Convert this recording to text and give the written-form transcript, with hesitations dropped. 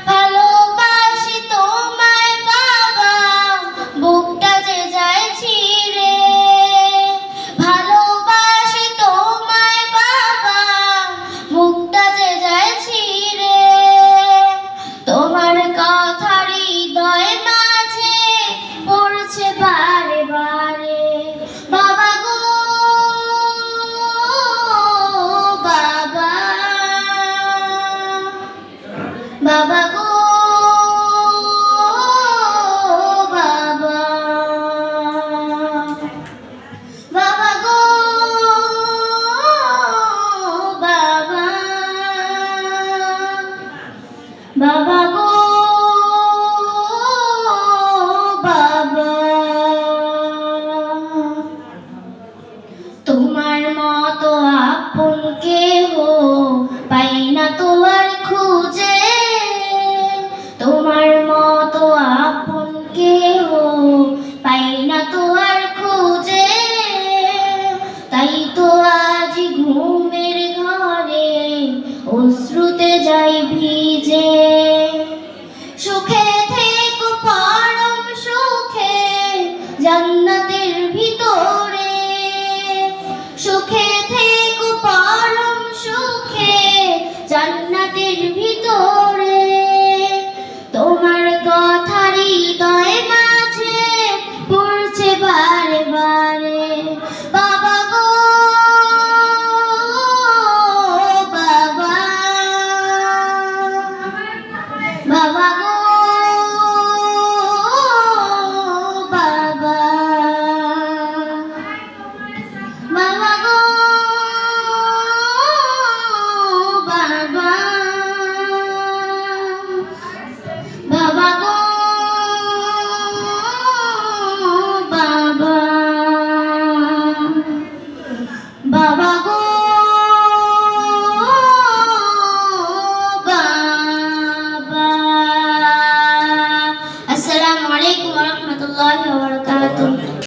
ভালোবাসি তোমায় বাবা, বুকটা যে যায় ছিঁড়ে। ভালোবাসি তোমায় বাবা, বুকটা যে যায় ছিঁড়ে। তোমার কথা হৃদয় মাঝে পড়ছে বারে বারে। বাবা গো বাবা, বাবা গো বাবা, বাবা গো বাবা, বাবা গো বাবা। তোমার মতো আপন কেহ পাই না তো আর খুঁজে। তোমার মতো আপন কেহ পাই না তো আর খুঁজে। তাই তো আজ ঘুমের ঘরে অশ্রুতে যাই ভিজে। সুখে থেকো পরম সুখে জান্নাতের ভিতরে। সুখে থেকো পরম সুখে জান্নাতের ভিতরে। তোমার কথা হৃদয় মাঝে পড়ছে বারে বারে। বাবা গো বাবা, বাবা গো বাবা, বাবা গো বাবা, বাবা গো বাবা, বাবা গো